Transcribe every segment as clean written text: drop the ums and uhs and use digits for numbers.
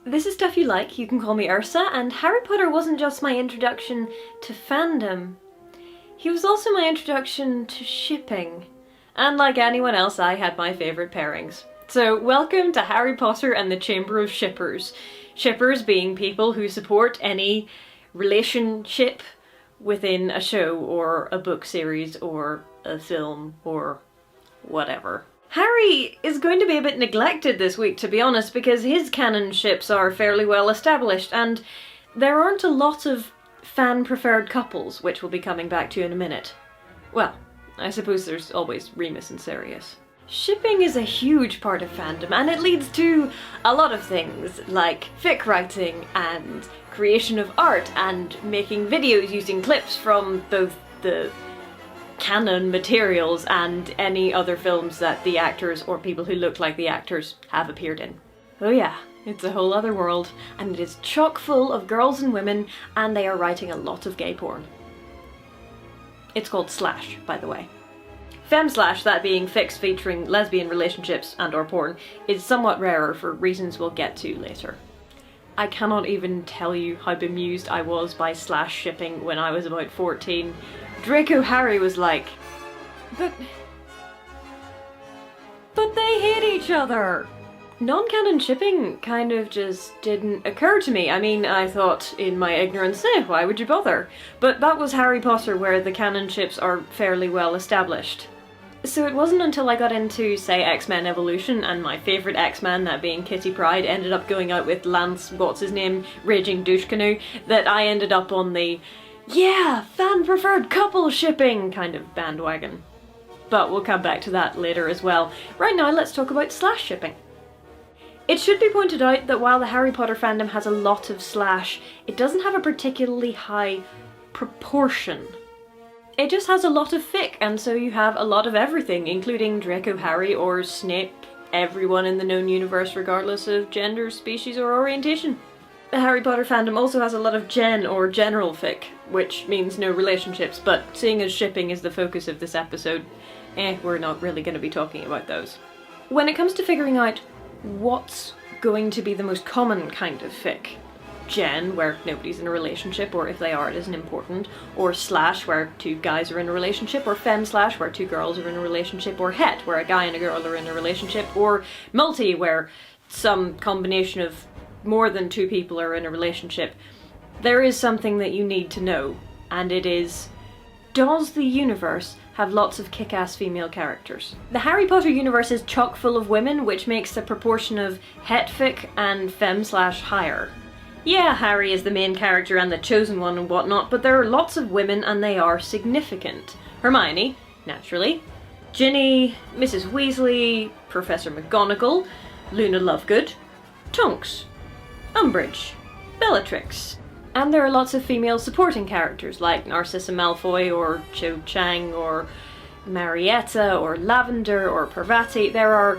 This is Stuff You Like, you can call me Ursa, and Harry Potter wasn't just my introduction to fandom. He was also my introduction to shipping. And like anyone else, I had my favourite pairings. So welcome to Harry Potter and the Chamber of Shippers. Shippers being people who support any relationship within a show or a book series or a film or whatever. Harry is going to be a bit neglected this week, to be honest, because his canon ships are fairly well established and there aren't a lot of fan-preferred couples, which we'll be coming back to in a minute. Well, I suppose there's always Remus and Sirius. Shipping is a huge part of fandom, and it leads to a lot of things, like fic writing and creation of art and making videos using clips from both the canon materials and any other films that the actors or people who look like the actors have appeared in. Oh yeah, it's a whole other world, and it is chock full of girls and women, and they are writing a lot of gay porn. It's called slash, by the way. Femslash, that being fics featuring lesbian relationships and or porn, is somewhat rarer for reasons we'll get to later. I cannot even tell you how bemused I was by slash shipping when I was about 14. Draco Harry was like, but they hate each other! Non-canon shipping kind of just didn't occur to me. I mean, I thought in my ignorance, why would you bother? But that was Harry Potter, where the canon ships are fairly well established. So it wasn't until I got into, say, X-Men Evolution, and my favourite X-Man, that being Kitty Pryde, ended up going out with Lance, what's-his-name, Raging Douche Canoe, that I ended up on the yeah, fan-preferred couple shipping kind of bandwagon. But we'll come back to that later as well. Right now, let's talk about slash shipping. It should be pointed out that while the Harry Potter fandom has a lot of slash, it doesn't have a particularly high proportion. It just has a lot of fic, and so you have a lot of everything, including Draco Harry or Snape, everyone in the known universe regardless of gender, species or orientation. The Harry Potter fandom also has a lot of gen or general fic, which means no relationships, but seeing as shipping is the focus of this episode, we're not really going to be talking about those. When it comes to figuring out what's going to be the most common kind of fic, gen, where nobody's in a relationship, or if they are it isn't important, or slash, where two guys are in a relationship, or fem-slash, where two girls are in a relationship, or het, where a guy and a girl are in a relationship, or multi, where some combination of more than two people are in a relationship, there is something that you need to know, and it is, does the universe have lots of kick-ass female characters? The Harry Potter universe is chock full of women, which makes the proportion of het fic and fem-slash higher. Yeah, Harry is the main character and the chosen one and whatnot, but there are lots of women and they are significant. Hermione, naturally. Ginny, Mrs. Weasley, Professor McGonagall, Luna Lovegood, Tonks, Umbridge, Bellatrix. And there are lots of female supporting characters like Narcissa Malfoy or Cho Chang or Marietta or Lavender or Parvati. There are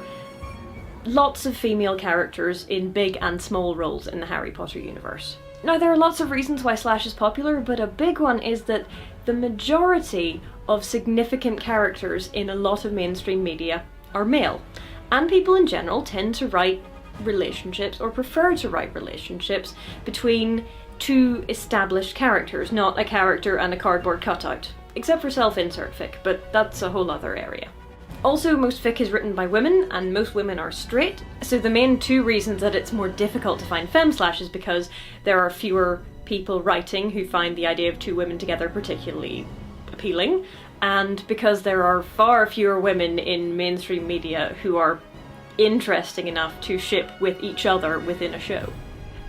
lots of female characters in big and small roles in the Harry Potter universe. Now, there are lots of reasons why slash is popular, but a big one is that the majority of significant characters in a lot of mainstream media are male, and people in general tend to write relationships, or prefer to write relationships, between two established characters, not a character and a cardboard cutout. Except for self-insert fic, but that's a whole other area. Also, most fic is written by women, and most women are straight, so the main two reasons that it's more difficult to find fem-slash is because there are fewer people writing who find the idea of two women together particularly appealing, and because there are far fewer women in mainstream media who are interesting enough to ship with each other within a show.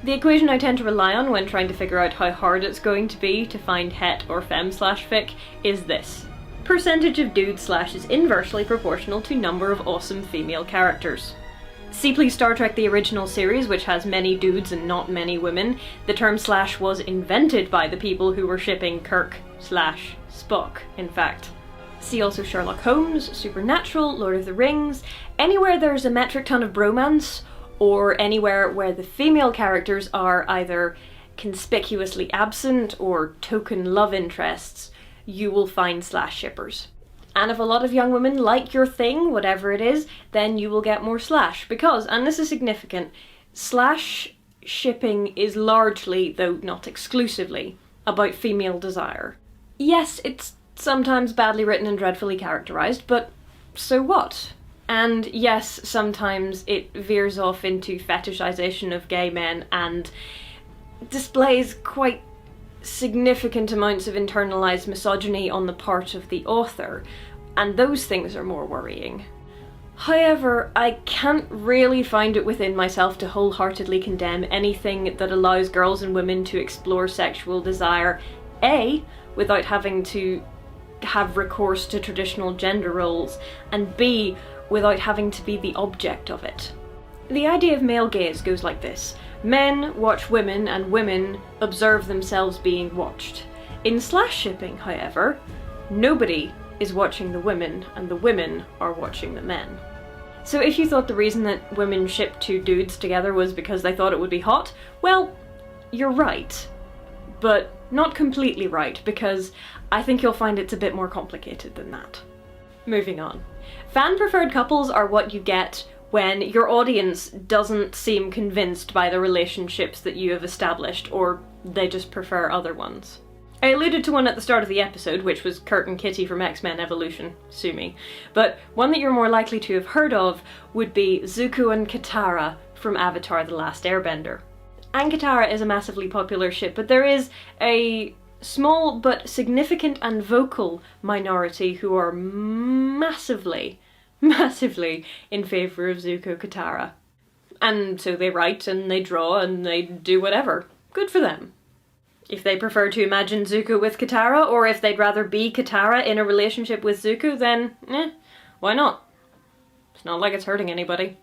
The equation I tend to rely on when trying to figure out how hard it's going to be to find het or fem-slash fic is this. Percentage of dude slash is inversely proportional to number of awesome female characters. See please Star Trek the original series, which has many dudes and not many women. The term slash was invented by the people who were shipping Kirk slash Spock, in fact. See also Sherlock Holmes, Supernatural, Lord of the Rings. Anywhere there's a metric ton of bromance, or anywhere where the female characters are either conspicuously absent or token love interests, you will find slash shippers. And if a lot of young women like your thing, whatever it is, then you will get more slash. Because, and this is significant, slash shipping is largely, though not exclusively, about female desire. Yes, it's sometimes badly written and dreadfully characterised, but so what? And yes, sometimes it veers off into fetishisation of gay men and displays quite significant amounts of internalised misogyny on the part of the author, and those things are more worrying. However, I can't really find it within myself to wholeheartedly condemn anything that allows girls and women to explore sexual desire, A, without having to have recourse to traditional gender roles, and B, without having to be the object of it. The idea of male gaze goes like this. Men watch women and women observe themselves being watched. In slash shipping, however, nobody is watching the women and the women are watching the men. So if you thought the reason that women ship two dudes together was because they thought it would be hot, well, you're right. But not completely right, because I think you'll find it's a bit more complicated than that. Moving on. Fan-preferred couples are what you get when your audience doesn't seem convinced by the relationships that you have established, or they just prefer other ones. I alluded to one at the start of the episode, which was Kurt and Kitty from X-Men Evolution, sue me, but one that you're more likely to have heard of would be Zuko and Katara from Avatar: The Last Airbender. And Katara is a massively popular ship, but there is a small but significant and vocal minority who are massively in favour of Zuko Katara. And so they write and they draw and they do whatever. Good for them. If they prefer to imagine Zuko with Katara, or if they'd rather be Katara in a relationship with Zuko, then why not? It's not like it's hurting anybody.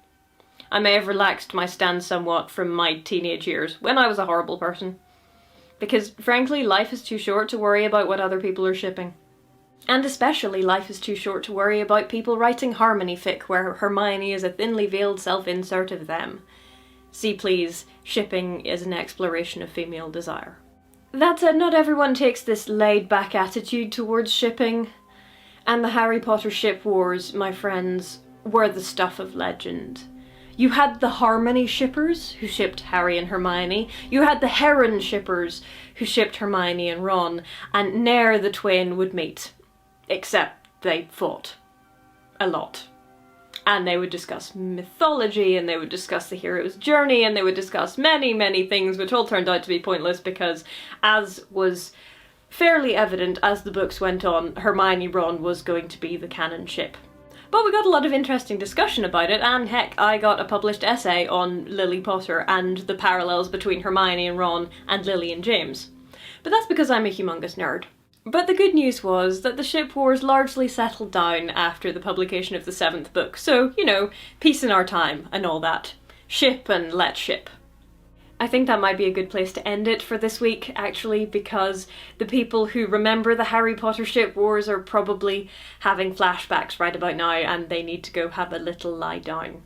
I may have relaxed my stance somewhat from my teenage years, when I was a horrible person. Because, frankly, life is too short to worry about what other people are shipping. And especially life is too short to worry about people writing harmony fic where Hermione is a thinly veiled self-insert of them. See please, shipping is an exploration of female desire. That said, not everyone takes this laid-back attitude towards shipping, and the Harry Potter ship wars, my friends, were the stuff of legend. You had the Harmony shippers, who shipped Harry and Hermione. You had the Heron shippers, who shipped Hermione and Ron, and ne'er the twain would meet. Except they fought. A lot. And they would discuss mythology, and they would discuss the hero's journey, and they would discuss many, many things, which all turned out to be pointless because, as was fairly evident as the books went on, Hermione Ron was going to be the canon ship. But we got a lot of interesting discussion about it, and heck, I got a published essay on Lily Potter and the parallels between Hermione and Ron and Lily and James. But that's because I'm a humongous nerd. But the good news was that the ship wars largely settled down after the publication of the 7th book, so, you know, peace in our time and all that. Ship and let ship. I think that might be a good place to end it for this week, actually, because the people who remember the Harry Potter ship wars are probably having flashbacks right about now, and they need to go have a little lie down.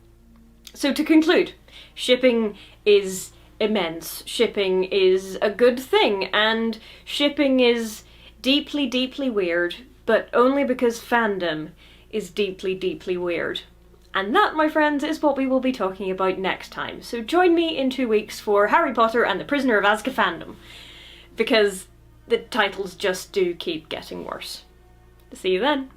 So to conclude, shipping is immense, shipping is a good thing, and shipping is deeply, deeply weird, but only because fandom is deeply, deeply weird. And that, my friends, is what we will be talking about next time. So join me in 2 weeks for Harry Potter and the Prisoner of Azkaban fandom, because the titles just do keep getting worse. See you then.